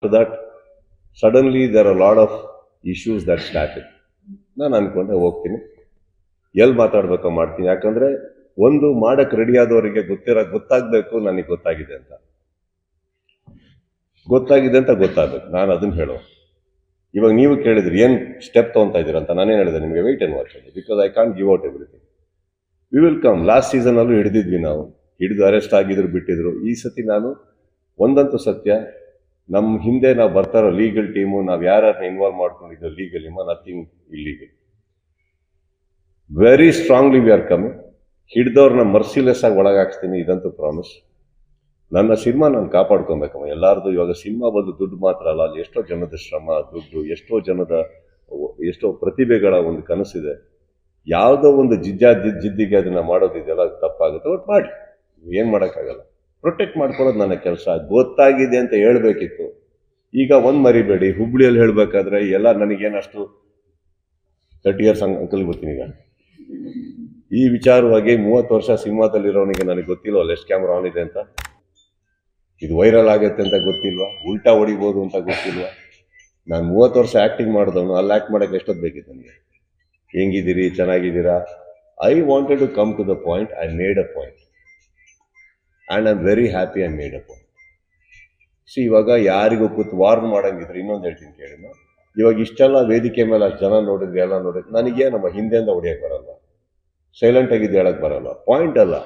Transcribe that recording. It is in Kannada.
After that, suddenly there are a lot of issues that started. ನಾನು ಅನ್ಕೊಂಡೆ ಹೋಗ್ತೀನಿ, ಎಲ್ಲಿ ಮಾತಾಡ್ಬೇಕೋ ಮಾಡ್ತೀನಿ. ಯಾಕಂದ್ರೆ ಒಂದು ಮಾಡಕ್ ರೆಡಿ ಆದವರಿಗೆ ಗೊತ್ತಾಗ್ಬೇಕು ನನಗೆ ಗೊತ್ತಾಗಿದೆ ಅಂತ ಗೊತ್ತಾಗ್ಬೇಕು. ನಾನು ಅದನ್ನ ಹೇಳೋ. ಇವಾಗ ನೀವು ಕೇಳಿದ್ರಿ ಏನ್ ಸ್ಟೆಪ್ ತಗೊಂತಾ ಇದೀರ ಅಂತ. ನಾನೇನು ಹೇಳಿದೆ ನಿಮಗೆ, wait and watch, because I can't give out everything. We will come. Last season ಅಲ್ಲೂ ಹಿಡಿದಿದ್ವಿ ನಾವು, ಹಿಡಿದು ಅರೆಸ್ಟ್ ಆಗಿದ್ರು, ಬಿಟ್ಟಿದ್ರು. ಈ ಸತಿ ನಾನು ಒಂದಂತೂ ಸತ್ಯ, ನಮ್ಮ ಹಿಂದೆ ನಾವು ಬರ್ತಾರೋ ಲೀಗಲ್ ಟೀಮು, ನಾವು ಯಾರನ್ನ ಇನ್ವಾಲ್ವ್ ಮಾಡ್ಕೊಂಡಿದ್ದೋ legally, nothing illegal. Very strongly we are coming. ಹಿಡ್ದವ್ರನ್ನ ಮರ್ಸಿಲೆಸ್ ಆಗಿ ಒಳಗಾಕ್ಸ್ತೀನಿ, ಇದಂತೂ ಪ್ರಾಮಿಸ್. ನನ್ನ ಸಿನಿಮಾ ನಾನು ಕಾಪಾಡ್ಕೊಬೇಕಮ್ಮ. ಎಲ್ಲಾರ್ದು ಇವಾಗ ಸಿನಿಮಾ ಬಂದು ದುಡ್ಡು ಮಾತ್ರ ಅಲ್ಲ, ಅಲ್ಲಿ ಎಷ್ಟೋ ಜನದ ಶ್ರಮ, ದುಡ್ಡು, ಎಷ್ಟೋ ಪ್ರತಿಭೆಗಳ ಒಂದು ಕನಸಿದೆ. ಯಾವುದೋ ಒಂದು ಜಿದ್ದಿಗೆ ಅದನ್ನ ಮಾಡೋದಿದೆಯಲ್ಲ, ಅದು ತಪ್ಪಾಗುತ್ತೆ. ಒಟ್ಟು ಮಾಡಿ, ಏನ್ ಮಾಡೋಕ್ಕಾಗಲ್ಲ. ಪ್ರೊಟೆಕ್ಟ್ ಮಾಡ್ಕೊಳ್ಳೋದು ನನ್ನ ಕೆಲಸ. ಗೊತ್ತಾಗಿದೆ ಅಂತ ಹೇಳ್ಬೇಕಿತ್ತು. ಈಗ ಒಂದ್ ಮರಿಬೇಡಿ, ಹುಬ್ಳಿಯಲ್ಲಿ ಹೇಳ್ಬೇಕಾದ್ರೆ ಎಲ್ಲ ನನಗೇನಷ್ಟು 30 years ಅಂಕಲ್ ಗೊತ್ತೀನಿ. ಈಗ ಈ ವಿಚಾರವಾಗಿ 30 ವರ್ಷ ಸಿನಿಮಾದಲ್ಲಿರೋನಿಗೆ ನನಗೆ ಗೊತ್ತಿಲ್ವ ಎಷ್ಟು ಕ್ಯಾಮ್ರಾ ಆನ್ ಇದೆ ಅಂತ, ಇದು ವೈರಲ್ ಆಗುತ್ತೆ ಅಂತ ಗೊತ್ತಿಲ್ವಾ, ಉಲ್ಟಾ ಹೊಡಿಬೋದು ಅಂತ ಗೊತ್ತಿಲ್ವಾ. ನಾನು 30 ವರ್ಷ ಆಕ್ಟಿಂಗ್ ಮಾಡಿದವನು, ಅಲ್ಲಿ ಆಕ್ಟ್ ಮಾಡಕ್ಕೆ ಎಷ್ಟೊತ್ತು ಬೇಕಿತ್ತು ನನಗೆ. ಹೆಂಗಿದ್ದೀರಿ, ಚೆನ್ನಾಗಿದ್ದೀರಾ? I wanted to come to the point. I made a point and I am very happy I made a point. ಇವಾಗ ಯಾರಿಗೂ ಕೂತು ವಾರ್ನ್ ಮಾಡಂಗಿದ್ರೆ ಇನ್ನೊಂದು ಹೇಳ್ತೀನಿ ಕೇಳಿ. ಇವಾಗ ಇಷ್ಟೆಲ್ಲ ವೇದಿಕೆ ಮೇಲೆ ಅಷ್ಟು ಜನ ನೋಡಿದ್ರಿ, ಎಲ್ಲ ನೋಡಿದ್ರಿ, ನನಗೆ ನಮ್ಮ ಹಿಂದೆಯಿಂದ ಹೊಡಿಯಕ್ಕೆ ಬರಲ್ಲ, ಸೈಲೆಂಟ್ ಆಗಿದ್ದು ಹೇಳಕ್ ಬರಲ್ಲ. ಪಾಯಿಂಟ್ ಅಲ್ಲ,